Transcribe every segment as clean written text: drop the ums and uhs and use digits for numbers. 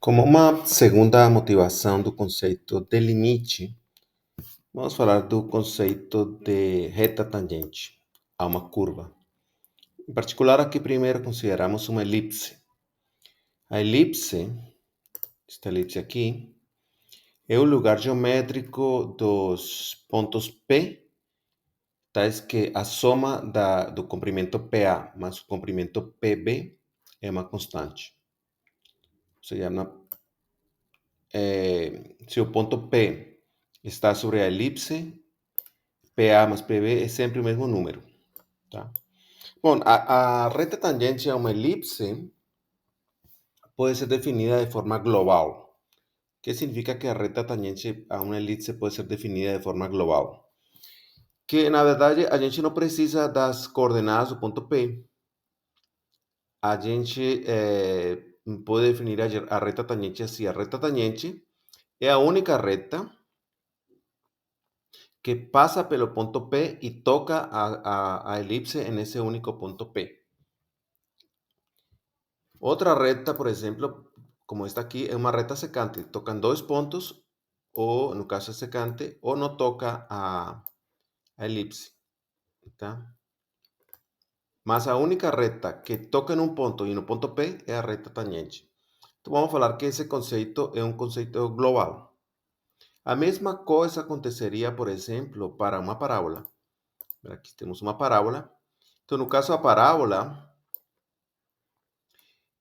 Como uma segunda motivação do conceito de limite, vamos falar do conceito de reta tangente a uma curva. Em particular, aqui primeiro consideramos uma elipse. A elipse, esta elipse aqui, é o lugar geométrico dos pontos P, tais que a soma do comprimento PA mais o comprimento PB é uma constante. Ou seja, se o ponto P está sobre a elipse, PA mais PB é sempre o mesmo número. Tá? Bom, a reta tangente a uma elipse pode ser definida de forma global. ¿Qué significa que a reta tangente a uma elipse pode ser definida de forma global? Que, na verdade, a gente não precisa das coordenadas do ponto P. A gente pode definir a reta tangente assim. A reta tangente é a única reta que passa pelo ponto P e toca a elipse nesse único ponto P. Outra reta, por exemplo, como esta aqui, é uma reta secante. Toca em dois pontos, ou no caso é secante, ou não toca a elipse. Tá? Mas a única reta que toca em um ponto e no ponto P é a reta tangente. Então vamos falar que esse conceito é um conceito global. A mesma coisa aconteceria, por exemplo, para uma parábola. Aqui temos uma parábola. Então, no caso, a parábola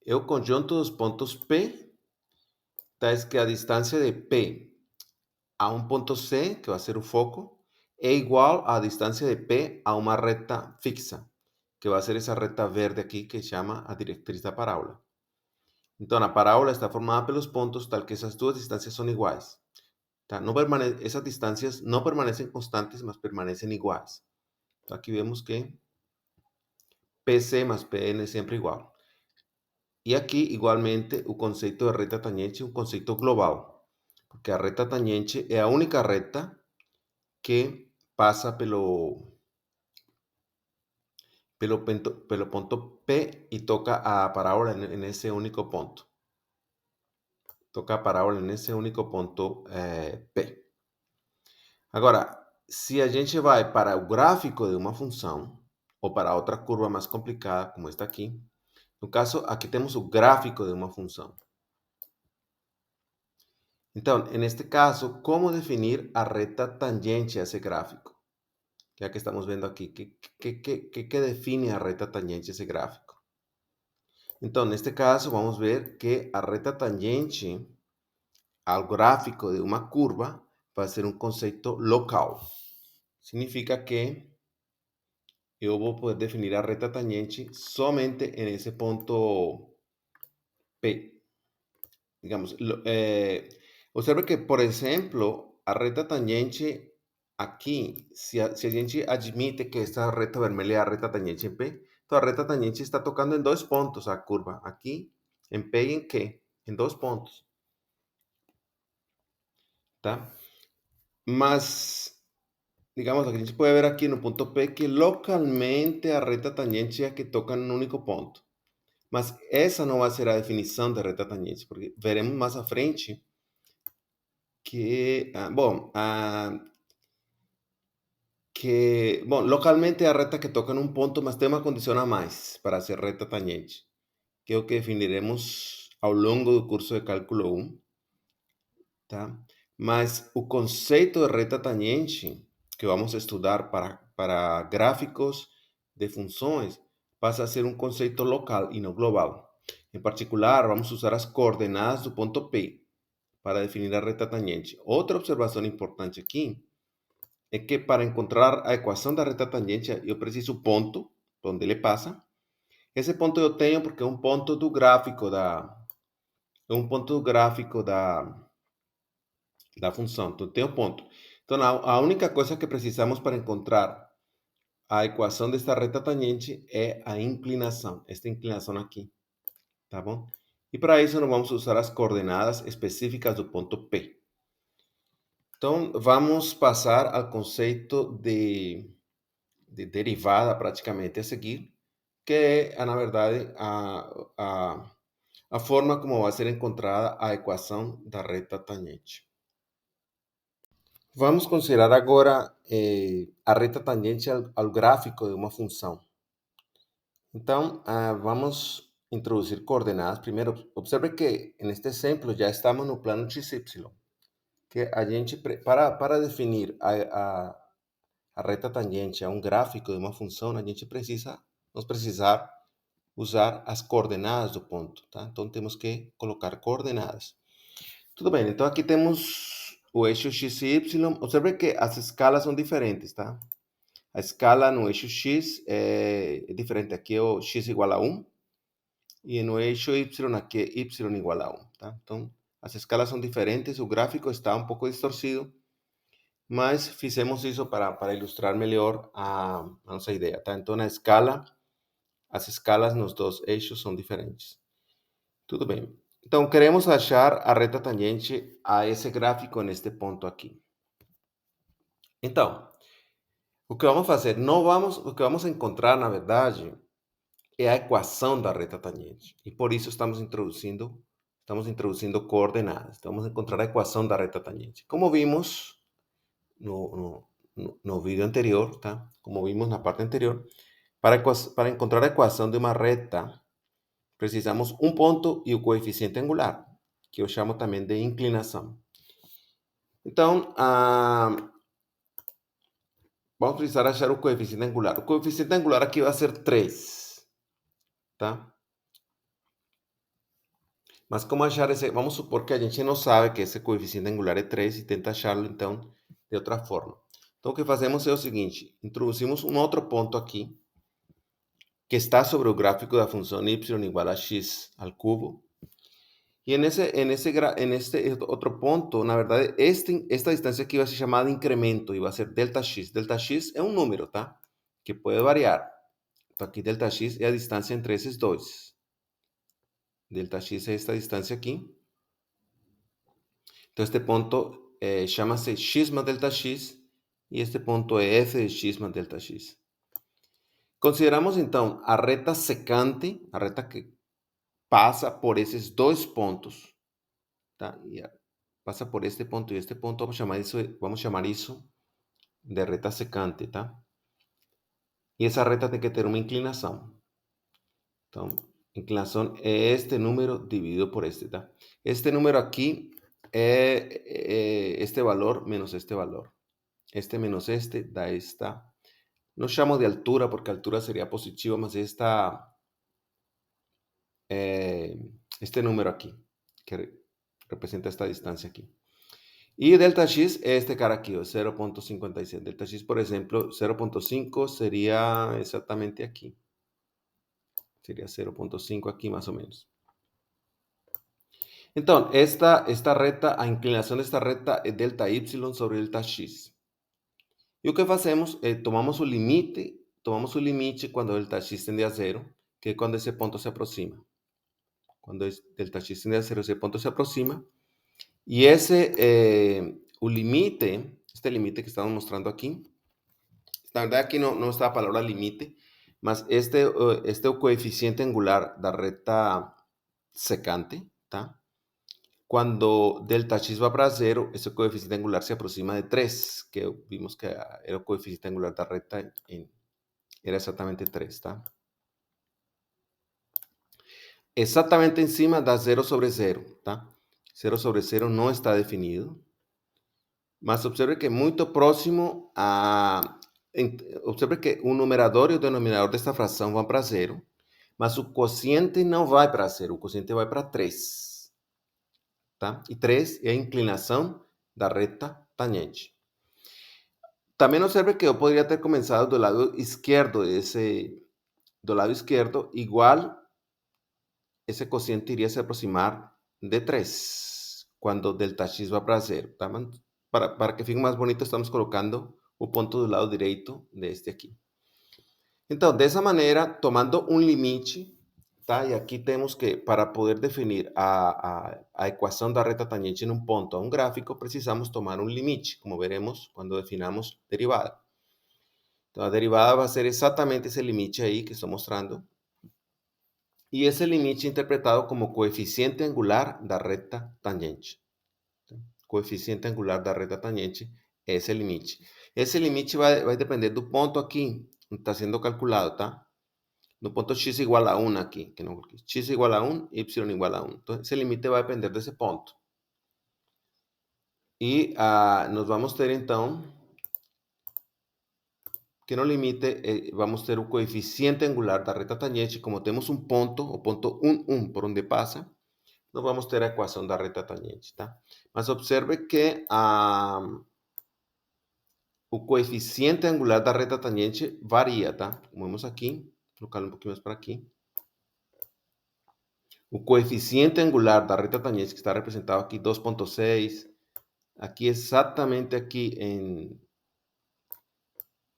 é o conjunto dos pontos P, tais que a distância de P a um ponto C, que vai ser o foco, é igual à distância de P a uma reta fixa, que vai ser essa reta verde aqui, que chama a diretriz da parábola. Então, a parábola está formada pelos pontos, tal que essas duas distâncias são iguais. Tá? Essas distâncias não permanecem constantes, mas permanecem iguais. Então, aqui vemos que PC mais PN é sempre igual. E aqui, igualmente, o conceito de reta tangente é um conceito global, porque a reta tangente é a única reta que passa pelo ponto P e toca a parábola nesse único ponto. Toca a parábola nesse único ponto P. Agora, se a gente vai para o gráfico de uma função, ou para outra curva mais complicada, como esta aqui, no caso, aqui temos o gráfico de uma função. Então, neste caso, como definir a reta tangente a esse gráfico? Ya que estamos vendo aqui, que define a reta tangente a esse gráfico? Então, neste caso, vamos ver que a reta tangente ao gráfico de uma curva vai ser um conceito local. Significa que eu vou poder definir a reta tangente somente nesse ponto P. Digamos, observe que, por exemplo, a reta tangente aqui, se a gente admite que esta reta vermelha é a reta tangente em P, então a reta tangente está tocando em dois pontos a curva, aqui, em P e em Q, em dois pontos. Tá? Mas, digamos, a gente pode ver aqui no ponto P que localmente a reta tangente é a que toca em um único ponto. Mas essa não vai ser a definição de reta tangente, porque veremos mais à frente que, localmente é a reta que toca em um ponto, mas tem uma condição a mais para ser reta tangente, que é o que definiremos ao longo do curso de cálculo 1, tá? Mas o conceito de reta tangente que vamos estudar para gráficos de funções passa a ser um conceito local e não global. Em particular, vamos usar as coordenadas do ponto P para definir a reta tangente. Outra observação importante aqui é que para encontrar a equação da reta tangente, eu preciso o ponto onde ele passa. Esse ponto eu tenho porque é um ponto do gráfico da função. Então, tem o ponto. Então, a única coisa que precisamos para encontrar a equação desta reta tangente é a inclinação. Esta inclinação aqui. Tá bom? E para isso, nós vamos usar as coordenadas específicas do ponto P. Então, vamos passar ao conceito de derivada praticamente a seguir, que é, na verdade, a forma como vai ser encontrada a equação da reta tangente. Vamos considerar agora a reta tangente ao gráfico de uma função. Então, vamos introduzir coordenadas. Primeiro, observe que neste exemplo já estamos no plano XY, que a gente, para definir a reta tangente a um gráfico de uma função, a gente vamos precisar usar as coordenadas do ponto, tá? Então, temos que colocar coordenadas. Tudo bem, então aqui temos o eixo x e y. Observe que as escalas são diferentes, tá? A escala no eixo x é diferente. Aqui é o x igual a 1 e no eixo y aqui é y igual a 1, tá? Então, as escalas são diferentes, o gráfico está um pouco distorcido, mas fizemos isso para ilustrar melhor a nossa ideia, tá? Então, as escalas nos dois eixos são diferentes. Tudo bem. Então, queremos achar a reta tangente a esse gráfico neste ponto aqui. Então, o que vamos fazer? O que vamos encontrar, na verdade, é a equação da reta tangente. E por isso estamos introduzindo coordenadas. Então, vamos encontrar a equação da reta tangente. Como vimos no vídeo anterior, tá? Como vimos na parte anterior, para encontrar a equação de uma reta, precisamos um ponto e o coeficiente angular, que eu chamo também de inclinação. Então, vamos precisar achar o coeficiente angular. O coeficiente angular aqui vai ser 3, tá? Mas como achar esse? Vamos supor que a gente não sabe que esse coeficiente angular é 3 e tenta achá-lo, então, de outra forma. Então, o que fazemos é o seguinte: introduzimos um outro ponto aqui, que está sobre o gráfico da função y igual a x al cubo. Y en este otro punto, na verdade, esta distancia aquí va a ser llamada incremento y va a ser delta x. Delta x es un número, ¿tá? Que puede variar. Então, aqui delta x é a distância entre esses dois. Delta x é esta distância aqui. Então, este ponto chama-se x más delta x e este ponto é f de x más delta x. Consideramos, então, a reta secante, a reta que passa por esses dois pontos, tá? E passa por este ponto e este ponto, vamos chamar isso de reta secante, tá? E essa reta tem que ter uma inclinação. Então, inclinação é este número dividido por este, tá? Este número aqui é este valor menos este valor. Este menos este dá esta. Não chamo de altura, porque a altura seria positiva, mas este número aqui, que representa esta distância aqui. Y delta x es este cara aquí, 0.56. Delta x, por ejemplo, 0.5 sería exactamente aquí. Sería 0.5 aquí más o menos. Entonces, esta reta, a inclinación de esta reta es delta y sobre delta x. Y lo que hacemos es tomamos un límite cuando delta x tiende a 0, que es cuando ese punto se aproxima. Cuando delta x tiende a 0, ese punto se aproxima. Y un límite, este límite que estamos mostrando aquí, la verdad aquí no está la palabra límite, mas este es el coeficiente angular da reta secante, ¿tá? Cuando delta x va para 0, ese coeficiente angular se aproxima de 3, que vimos que era el coeficiente angular da reta, era exactamente 3, ¿tá? Exactamente encima da 0 sobre 0, ¿tá? 0 sobre 0 no está definido, mas observe que muy próximo observe que o numerador e o denominador desta fração vão para 0, mas o quociente não vai para 0, o quociente vai para 3. Tá? E 3 é a inclinação da reta tangente. Também observe que eu poderia ter começado do lado esquerdo igual esse quociente iria se aproximar de 3 quando delta x vai para 0. Tá? Para que fique mais bonito, estamos colocando o ponto do lado direito deste aqui. Então, dessa maneira, tomando um limite, tá? E aqui temos que, para poder definir a equação da reta tangente em um ponto a um gráfico, precisamos tomar um limite, como veremos quando definamos derivada. Então, a derivada vai ser exatamente esse limite aí que estou mostrando. E esse limite é interpretado como coeficiente angular da reta tangente. Coeficiente angular da reta tangente é esse limite. Esse limite vai depender do ponto aqui, onde está sendo calculado, tá? No ponto x igual a 1 aqui, que não coloquei. X igual a 1, y igual a 1. Então, esse limite vai depender desse ponto. E nós vamos ter, então, que no limite vamos ter o coeficiente angular da reta tangente. Como temos um ponto, o ponto 1, 1, por onde passa, nós vamos ter a equação da reta tangente, tá? Mas observe que o coeficiente angular da reta tangente varia, tá? Como vemos aqui, vou colocar um pouquinho mais para aqui. O coeficiente angular da reta tangente, que está representado aqui, 2,6, aqui exatamente aqui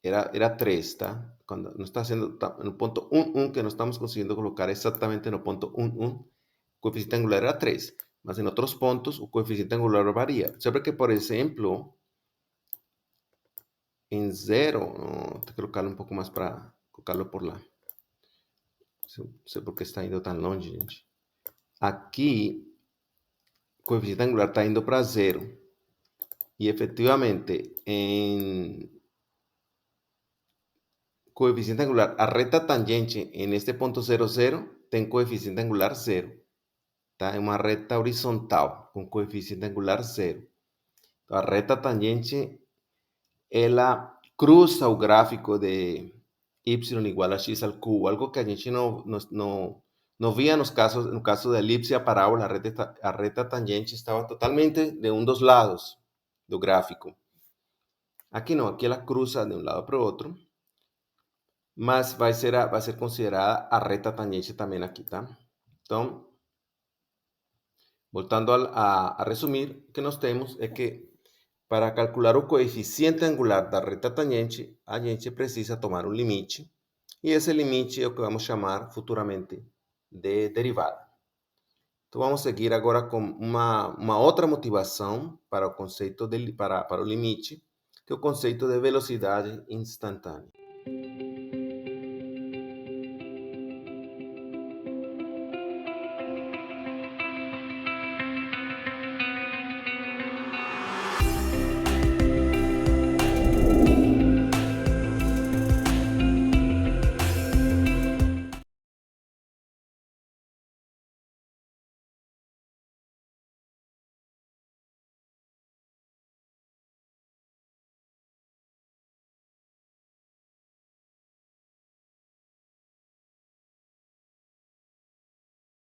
era 3, tá? Quando não está sendo no ponto 1, 1, que nós estamos conseguindo colocar exatamente no ponto 1, 1, o coeficiente angular era 3. Mas em outros pontos, o coeficiente angular varia. Observe que, por exemplo, em 0, tenho que colocarlo um pouco mais para colocarlo por lá. Não sei por que está indo tão longe, gente. Aqui, o coeficiente angular está indo para 0. E, efetivamente, em coeficiente angular, a reta tangente en este punto 0, 0, tem coeficiente angular 0. Tá? É uma reta horizontal com coeficiente angular 0. Então, a reta tangente, ela cruza o gráfico de y igual a x al cubo, algo que a gente não via no caso da elipse a parábola, a reta tangente estava totalmente de dos lados do gráfico. Aqui não, aqui ela cruza de um lado para o outro, mas vai ser considerada a reta tangente também aqui, tá? Então, voltando a resumir, o que nós temos é que para calcular o coeficiente angular da reta tangente, a gente precisa tomar um limite, e esse limite é o que vamos chamar futuramente de derivada. Então, vamos seguir agora com uma outra motivação para o conceito para o limite, que é o conceito de velocidade instantânea.